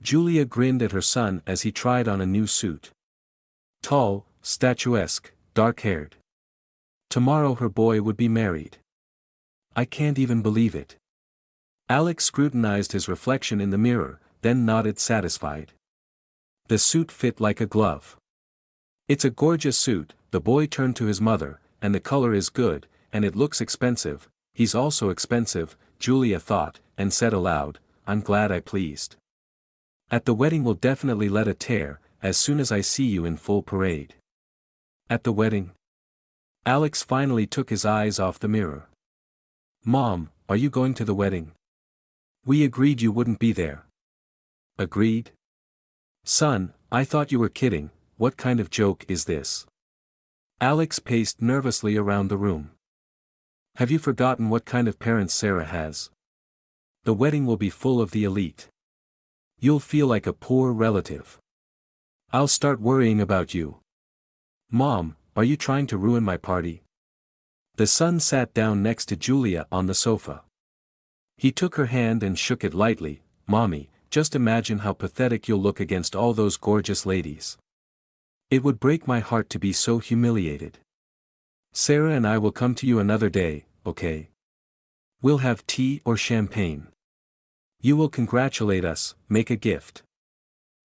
Julia grinned at her son as he tried on a new suit. Tall, statuesque, dark-haired. Tomorrow her boy would be married. I can't even believe it. Alex scrutinized his reflection in the mirror, then nodded satisfied. The suit fit like a glove. It's a gorgeous suit, the boy turned to his mother, and the color is good, and it looks expensive. He's also expensive, Julia thought, and said aloud, I'm glad I pleased. At the wedding we'll definitely let a tear, as soon as I see you in full parade. At the wedding? Alex finally took his eyes off the mirror. Mom, are you going to the wedding? We agreed you wouldn't be there. Agreed? Son, I thought you were kidding, what kind of joke is this? Alex paced nervously around the room. Have you forgotten what kind of parents Sarah has? The wedding will be full of the elite. You'll feel like a poor relative. I'll start worrying about you. Mom, are you trying to ruin my party? The son sat down next to Julia on the sofa. He took her hand and shook it lightly. Mommy, just imagine how pathetic you'll look against all those gorgeous ladies. It would break my heart to be so humiliated. Sarah and I will come to you another day, okay? We'll have tea or champagne. You will congratulate us, make a gift.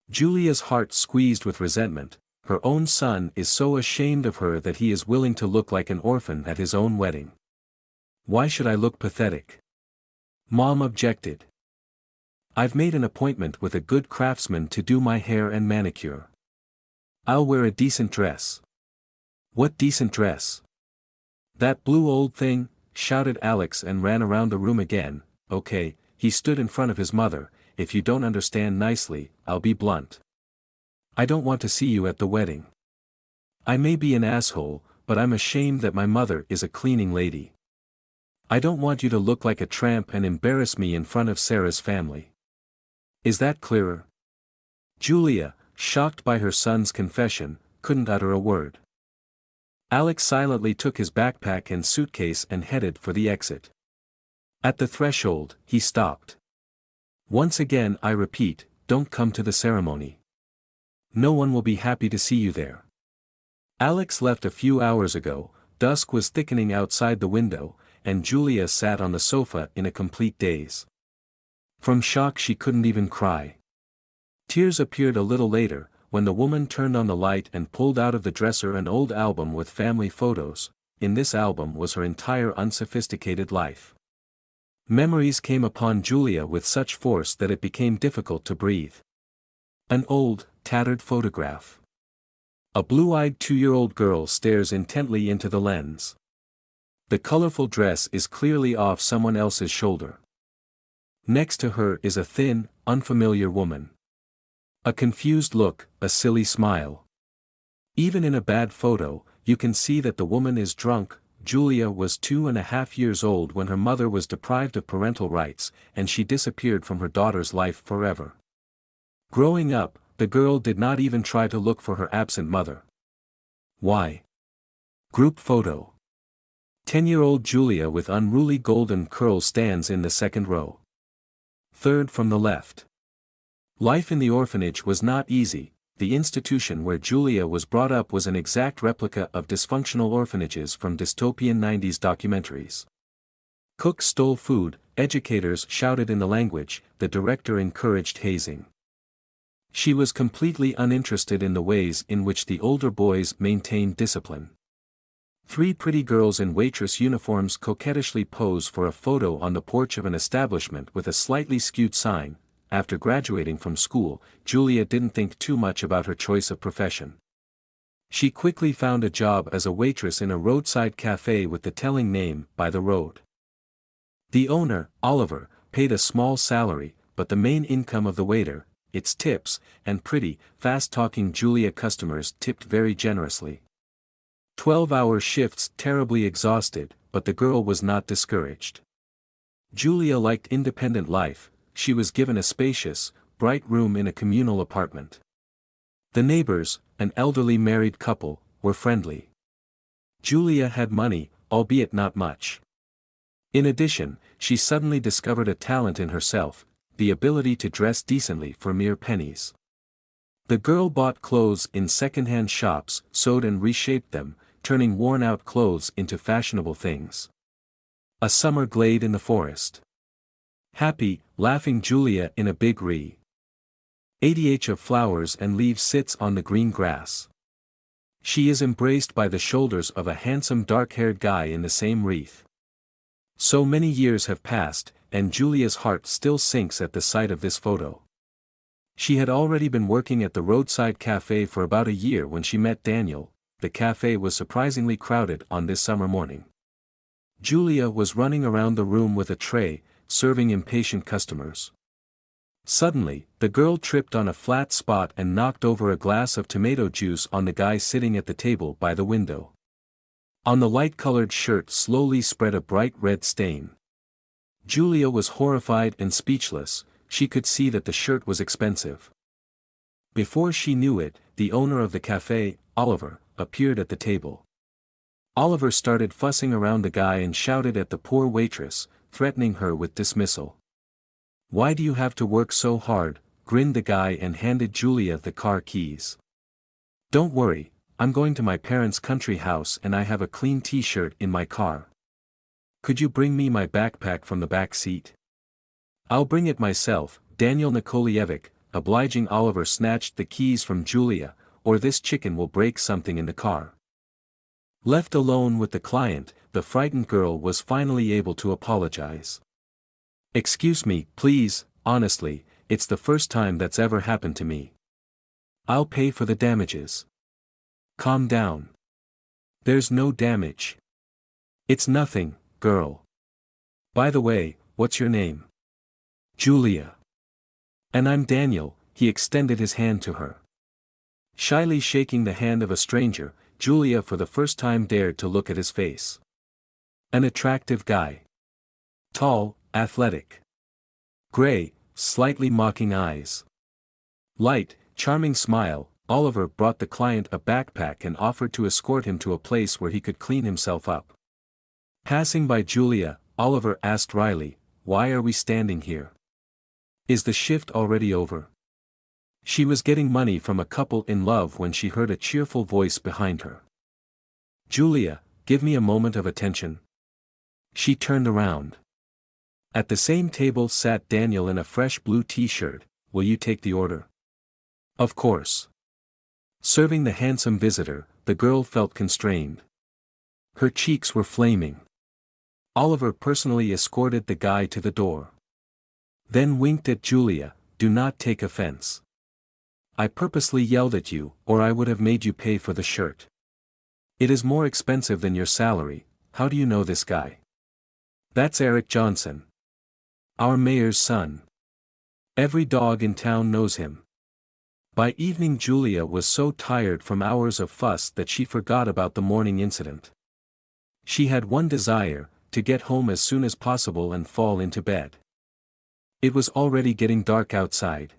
Julia's heart squeezed with resentment. Her own son is so ashamed of her that he is willing to look like an orphan at his own wedding. Why should I look pathetic? Mom objected. I've made an appointment with a good craftsman to do my hair and manicure. I'll wear a decent dress. What decent dress? That blue old thing, shouted Alex and ran around the room again. Okay, he stood in front of his mother. If you don't understand nicely, I'll be blunt. I don't want to see you at the wedding. I may be an asshole, but I'm ashamed that my mother is a cleaning lady. I don't want you to look like a tramp and embarrass me in front of Sarah's family. Is that clearer? Julia, shocked by her son's confession, couldn't utter a word. Alex silently took his backpack and suitcase and headed for the exit. At the threshold, he stopped. Once again I repeat, don't come to the ceremony. No one will be happy to see you there. Alex left a few hours ago. Dusk was thickening outside the window, and Julia sat on the sofa in a complete daze. From shock she couldn't even cry. Tears appeared a little later, when the woman turned on the light and pulled out of the dresser an old album with family photos. In this album was her entire unsophisticated life. Memories came upon Julia with such force that it became difficult to breathe. An old, tattered photograph. A blue-eyed 2-year-old girl stares intently into the lens. The colorful dress is clearly off someone else's shoulder. Next to her is a thin, unfamiliar woman. A confused look, a silly smile. Even in a bad photo, you can see that the woman is drunk. Julia was 2.5 years old when her mother was deprived of parental rights, and she disappeared from her daughter's life forever. Growing up, the girl did not even try to look for her absent mother. Why? Group photo. 10-year-old Julia with unruly golden curls stands in the second row. Third from the left. Life in the orphanage was not easy. The institution where Julia was brought up was an exact replica of dysfunctional orphanages from dystopian 90s documentaries. Cooks stole food, educators shouted in the language, the director encouraged hazing. She was completely uninterested in the ways in which the older boys maintained discipline. 3 pretty girls in waitress uniforms coquettishly pose for a photo on the porch of an establishment with a slightly skewed sign. After graduating from school, Julia didn't think too much about her choice of profession. She quickly found a job as a waitress in a roadside cafe with the telling name, By the Road. The owner, Oliver, paid a small salary, but the main income of the waiter, its tips, and pretty, fast-talking Julia customers tipped very generously. 12-hour shifts terribly exhausted, but the girl was not discouraged. Julia liked independent life. She was given a spacious, bright room in a communal apartment. The neighbors, an elderly married couple, were friendly. Julia had money, albeit not much. In addition, she suddenly discovered a talent in herself. the ability to dress decently for mere pennies. The girl bought clothes in second-hand shops, sewed and reshaped them, turning worn-out clothes into fashionable things. A summer glade in the forest. Happy, laughing Julia in a big ADH of flowers and leaves sits on the green grass. She is embraced by the shoulders of a handsome dark-haired guy in the same wreath. So many years have passed, and Julia's heart still sinks at the sight of this photo. She had already been working at the roadside cafe for about a year when she met Daniel. The cafe was surprisingly crowded on this summer morning. Julia was running around the room with a tray, serving impatient customers. Suddenly, the girl tripped on a flat spot and knocked over a glass of tomato juice on the guy sitting at the table by the window. On the light-colored shirt slowly spread a bright red stain. Julia was horrified and speechless. She could see that the shirt was expensive. Before she knew it, the owner of the cafe, Oliver, appeared at the table. Oliver started fussing around the guy and shouted at the poor waitress, threatening her with dismissal. "Why do you have to work so hard?" grinned the guy and handed Julia the car keys. "Don't worry, I'm going to my parents' country house and I have a clean t-shirt in my car. Could you bring me my backpack from the back seat?" "I'll bring it myself," Daniel Nikolaevich, obliging Oliver snatched the keys from Julia, "or this chicken will break something in the car." Left alone with the client, the frightened girl was finally able to apologize. "Excuse me, please, honestly, it's the first time that's ever happened to me. I'll pay for the damages." "Calm down. There's no damage. It's nothing, girl. By the way, what's your name?" "Julia." "And I'm Daniel," he extended his hand to her. Shyly shaking the hand of a stranger, Julia for the first time dared to look at his face. An attractive guy. Tall, athletic. Gray, slightly mocking eyes. Light, charming smile. Oliver brought the client a backpack and offered to escort him to a place where he could clean himself up. Passing by Julia, Oliver asked Riley, "Why are we standing here? Is the shift already over?" She was getting money from a couple in love when she heard a cheerful voice behind her. "Julia, give me a moment of attention." She turned around. At the same table sat Daniel in a fresh blue t-shirt. "Will you take the order?" "Of course." Serving the handsome visitor, the girl felt constrained. Her cheeks were flaming. Oliver personally escorted the guy to the door. Then winked at Julia, "Do not take offense. I purposely yelled at you, or I would have made you pay for the shirt. It is more expensive than your salary." "How do you know this guy?" "That's Eric Johnson. Our mayor's son. Every dog in town knows him." By evening Julia was so tired from hours of fuss that she forgot about the morning incident. She had one desire, to get home as soon as possible and fall into bed. It was already getting dark outside.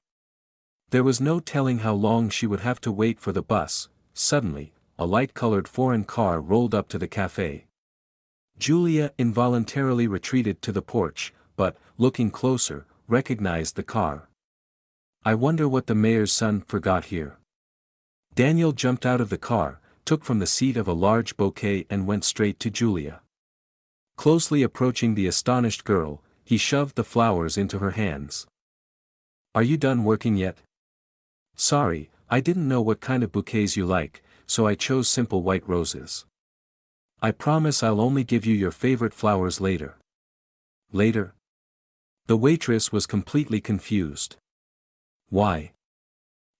There was no telling how long she would have to wait for the bus. Suddenly, a light-colored foreign car rolled up to the cafe. Julia involuntarily retreated to the porch, but, looking closer, recognized the car. "I wonder what the mayor's son forgot here." Daniel jumped out of the car, took from the seat of a large bouquet and went straight to Julia. Closely approaching the astonished girl, he shoved the flowers into her hands. "Are you done working yet?" "Sorry, I didn't know what kind of bouquets you like, so I chose simple white roses. I promise I'll only give you your favorite flowers later." "Later?" The waitress was completely confused. "Why?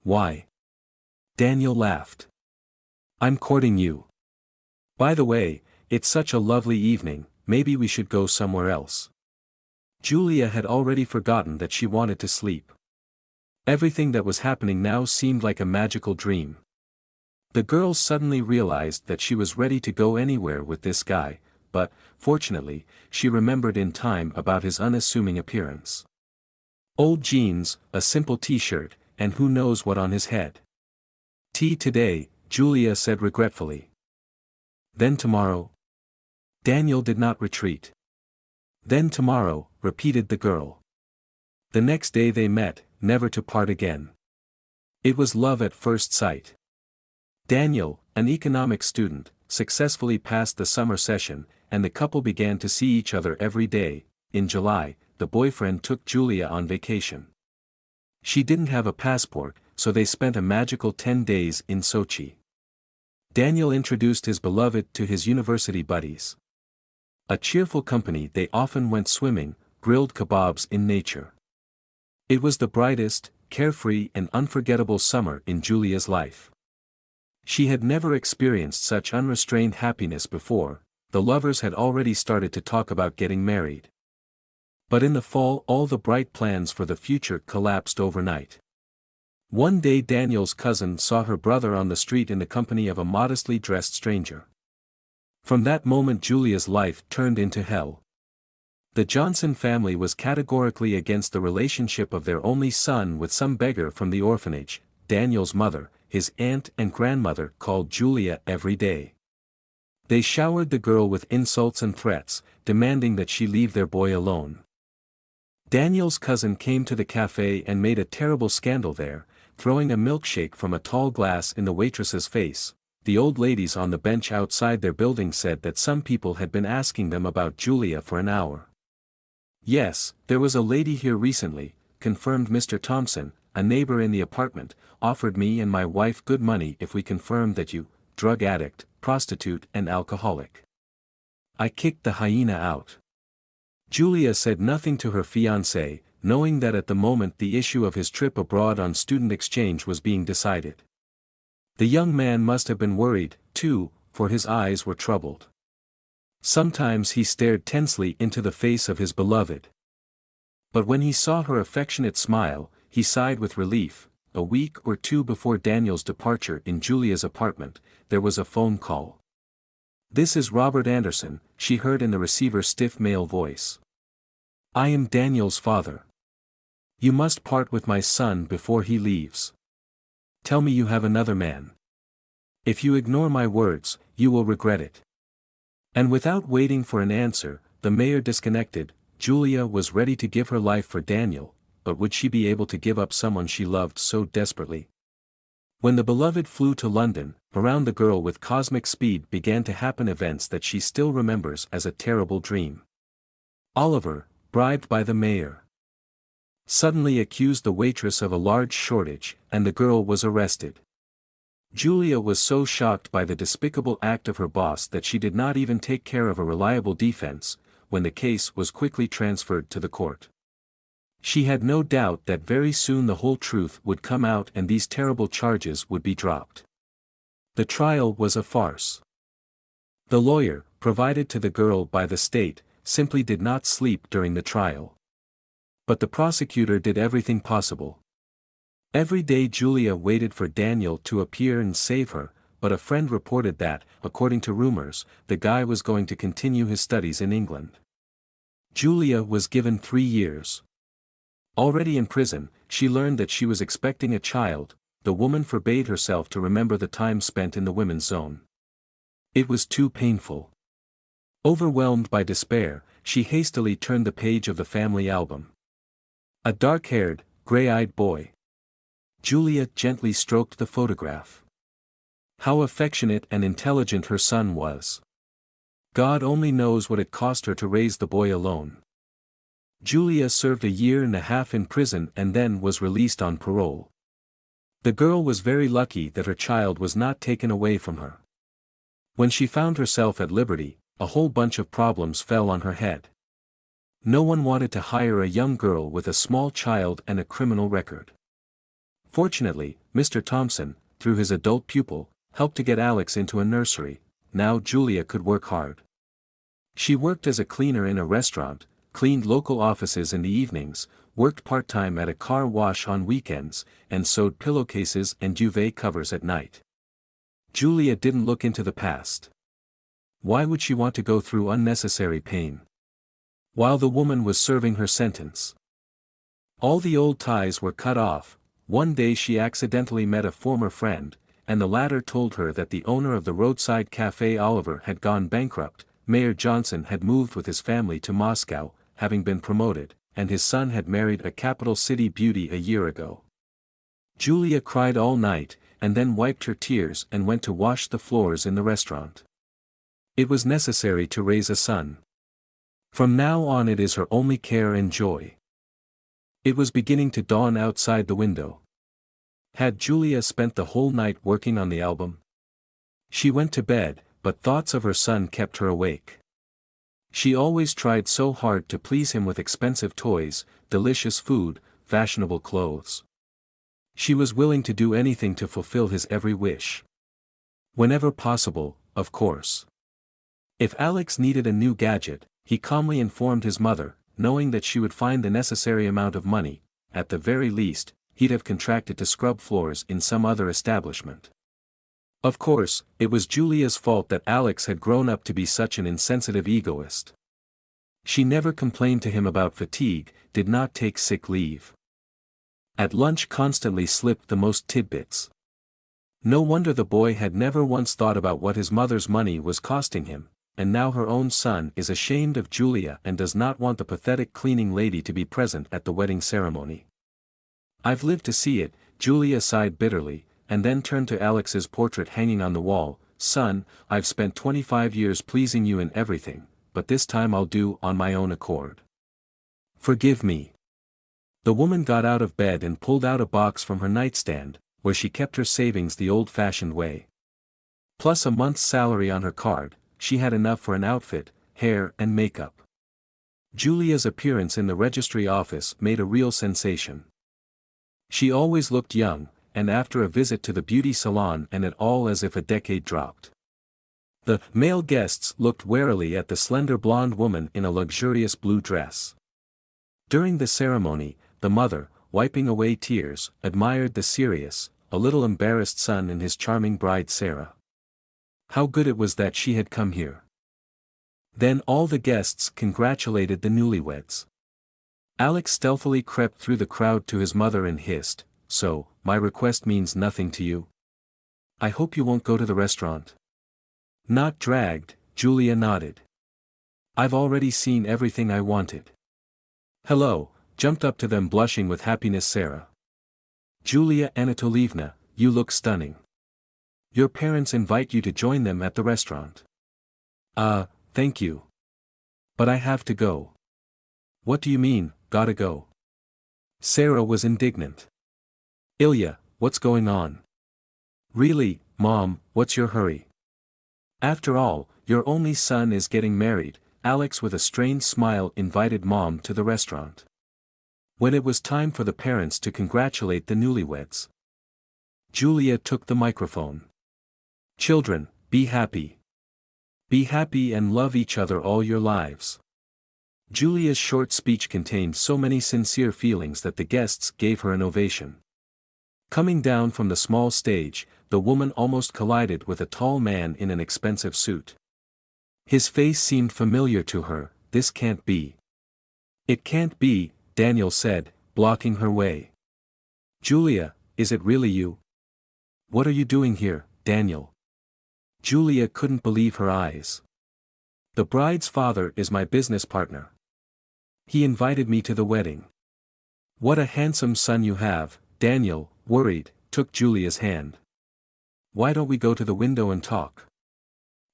Why?" Daniel laughed. "I'm courting you. By the way, it's such a lovely evening, maybe we should go somewhere else." Julia had already forgotten that she wanted to sleep. Everything that was happening now seemed like a magical dream. The girl suddenly realized that she was ready to go anywhere with this guy, but, fortunately, she remembered in time about his unassuming appearance. Old jeans, a simple t-shirt, and who knows what on his head. "Tea today," Julia said regretfully. "Then tomorrow?" Daniel did not retreat. "Then tomorrow," repeated the girl. The next day they met, never to part again. It was love at first sight. Daniel, an economics student, successfully passed the summer session, and the couple began to see each other every day. In July, the boyfriend took Julia on vacation. She didn't have a passport, so they spent a magical 10 days in Sochi. Daniel introduced his beloved to his university buddies. A cheerful company, they often went swimming, grilled kebabs in nature. It was the brightest, carefree and unforgettable summer in Julia's life. She had never experienced such unrestrained happiness before. The lovers had already started to talk about getting married. But in the fall all the bright plans for the future collapsed overnight. One day Daniel's cousin saw her brother on the street in the company of a modestly dressed stranger. From that moment Julia's life turned into hell. The Johnson family was categorically against the relationship of their only son with some beggar from the orphanage. Daniel's mother, his aunt and grandmother called Julia every day. They showered the girl with insults and threats, demanding that she leave their boy alone. Daniel's cousin came to the cafe and made a terrible scandal there, throwing a milkshake from a tall glass in the waitress's face. The old ladies on the bench outside their building said that some people had been asking them about Julia for an hour. "Yes, there was a lady here recently," confirmed Mr. Thompson, a neighbor in the apartment, "offered me and my wife good money if we confirmed that you, drug addict, prostitute and alcoholic." I kicked the hyena out. Julia said nothing to her fiancé, knowing that at the moment the issue of his trip abroad on student exchange was being decided. The young man must have been worried, too, for his eyes were troubled. Sometimes he stared tensely into the face of his beloved. But when he saw her affectionate smile, he sighed with relief. A week or two before Daniel's departure in Julia's apartment, there was a phone call. "This is Robert Anderson," she heard in the receiver's stiff male voice. "I am Daniel's father. You must part with my son before he leaves. Tell me you have another man. If you ignore my words, you will regret it." And without waiting for an answer, the mayor disconnected. Julia was ready to give her life for Daniel, but would she be able to give up someone she loved so desperately? When the beloved flew to London, around the girl with cosmic speed began to happen events that she still remembers as a terrible dream. Oliver, bribed by the mayor, suddenly accused the waitress of a large shortage, and the girl was arrested. Julia was so shocked by the despicable act of her boss that she did not even take care of a reliable defense. When the case was quickly transferred to the court, she had no doubt that very soon the whole truth would come out and these terrible charges would be dropped. The trial was a farce. The lawyer, provided to the girl by the state, simply did not sleep during the trial. But the prosecutor did everything possible. Every day Julia waited for Daniel to appear and save her, but a friend reported that, according to rumors, the guy was going to continue his studies in England. Julia was given 3 years. Already in prison, she learned that she was expecting a child. The woman forbade herself to remember the time spent in the women's zone. It was too painful. Overwhelmed by despair, she hastily turned the page of the family album. A dark-haired, gray-eyed boy. Julia gently stroked the photograph. How affectionate and intelligent her son was. God only knows what it cost her to raise the boy alone. Julia served 1.5 years in prison and then was released on parole. The girl was very lucky that her child was not taken away from her. When she found herself at liberty, a whole bunch of problems fell on her head. No one wanted to hire a young girl with a small child and a criminal record. Fortunately, Mr. Thompson, through his adult pupil, helped to get Alex into a nursery. Now Julia could work hard. She worked as a cleaner in a restaurant, cleaned local offices in the evenings, worked part-time at a car wash on weekends, and sewed pillowcases and duvet covers at night. Julia didn't look into the past. Why would she want to go through unnecessary pain? While the woman was serving her sentence, all the old ties were cut off. One day she accidentally met a former friend, and the latter told her that the owner of the roadside cafe Oliver had gone bankrupt. Mayor Johnson had moved with his family to Moscow, having been promoted, and his son had married a capital city beauty a year ago. Julia cried all night, and then wiped her tears and went to wash the floors in the restaurant. It was necessary to raise a son. From now on it is her only care and joy. It was beginning to dawn outside the window. Had Julia spent the whole night working on the album? She went to bed, but thoughts of her son kept her awake. She always tried so hard to please him with expensive toys, delicious food, fashionable clothes. She was willing to do anything to fulfill his every wish. Whenever possible, of course. If Alex needed a new gadget, he calmly informed his mother, knowing that she would find the necessary amount of money. At the very least, he'd have contracted to scrub floors in some other establishment. Of course, it was Julia's fault that Alex had grown up to be such an insensitive egoist. She never complained to him about fatigue, did not take sick leave. At lunch constantly slipped the most tidbits. No wonder the boy had never once thought about what his mother's money was costing him, and now her own son is ashamed of Julia and does not want the pathetic cleaning lady to be present at the wedding ceremony. I've lived to see it, Julia sighed bitterly, and then turned to Alex's portrait hanging on the wall. Son, I've spent 25 years pleasing you in everything, but this time I'll do on my own accord. Forgive me. The woman got out of bed and pulled out a box from her nightstand, where she kept her savings the old-fashioned way. Plus a month's salary on her card, she had enough for an outfit, hair and makeup. Julia's appearance in the registry office made a real sensation. She always looked young, and after a visit to the beauty salon and it all as if a decade dropped. The male guests looked warily at the slender blonde woman in a luxurious blue dress. During the ceremony, the mother, wiping away tears, admired the serious, a little embarrassed son and his charming bride Sarah. How good it was that she had come here. Then all the guests congratulated the newlyweds. Alex stealthily crept through the crowd to his mother and hissed, "So, my request means nothing to you? I hope you won't go to the restaurant." Not dragged, Julia nodded. "I've already seen everything I wanted." "Hello," jumped up to them blushing with happiness Sarah. "Julia Anatolievna, you look stunning. Your parents invite you to join them at the restaurant." Thank you. But I have to go." "What do you mean, gotta go?" Sarah was indignant. "Ilya, what's going on?" "Really, Mom, what's your hurry? After all, your only son is getting married." Alex with a strained smile invited Mom to the restaurant. When it was time for the parents to congratulate the newlyweds, Julia took the microphone. "Children, be happy. Be happy and love each other all your lives." Julia's short speech contained so many sincere feelings that the guests gave her an ovation. Coming down from the small stage, the woman almost collided with a tall man in an expensive suit. His face seemed familiar to her. "This can't be." "It can't be," Daniel said, blocking her way. "Julia, is it really you? What are you doing here, Daniel?" Julia couldn't believe her eyes. "The bride's father is my business partner. He invited me to the wedding." "What a handsome son you have," Daniel, worried, took Julia's hand. "Why don't we go to the window and talk?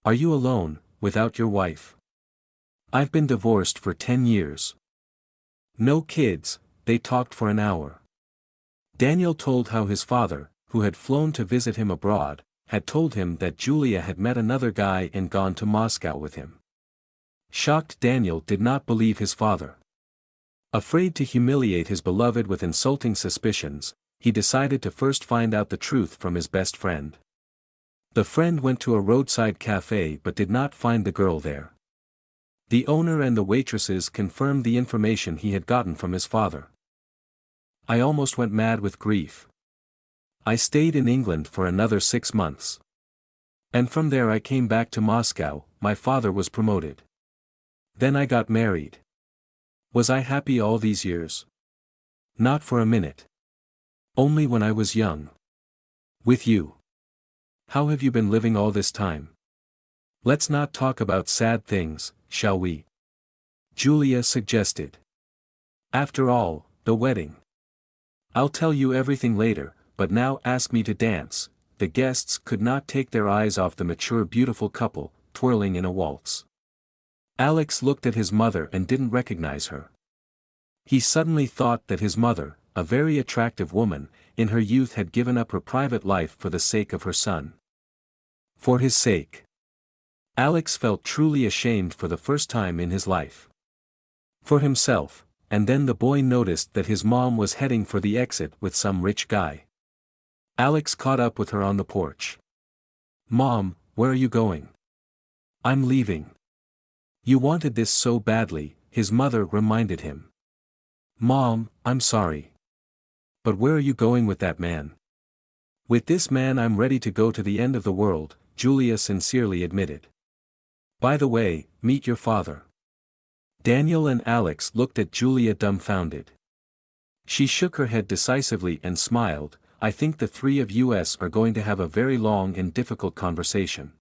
Are you alone, without your wife?" "I've been divorced for 10 years. No kids." They talked for an hour. Daniel told how his father, who had flown to visit him abroad, had told him that Julia had met another guy and gone to Moscow with him. Shocked Daniel did not believe his father. Afraid to humiliate his beloved with insulting suspicions, he decided to first find out the truth from his best friend. The friend went to a roadside cafe but did not find the girl there. The owner and the waitresses confirmed the information he had gotten from his father. "I almost went mad with grief. I stayed in England for another 6 months. And from there I came back to Moscow. My father was promoted. Then I got married. Was I happy all these years? Not for a minute. Only when I was young. With you. How have you been living all this time? Let's not talk about sad things, shall we?" Julia suggested. After all, the wedding. I'll tell you everything later, but now ask me to dance. The guests could not take their eyes off the mature beautiful couple, twirling in a waltz. Alex looked at his mother and didn't recognize her. He suddenly thought that his mother, a very attractive woman, in her youth had given up her private life for the sake of her son. For his sake. Alex felt truly ashamed for the first time in his life. For himself, and then the boy noticed that his mom was heading for the exit with some rich guy. Alex caught up with her on the porch. "Mom, where are you going?" "I'm leaving." "You wanted this so badly," his mother reminded him. "Mom, I'm sorry. But where are you going with that man?" "With this man I'm ready to go to the end of the world," Julia sincerely admitted. "By the way, meet your father." Daniel and Alex looked at Julia dumbfounded. She shook her head decisively and smiled. "I think the three of us are going to have a very long and difficult conversation."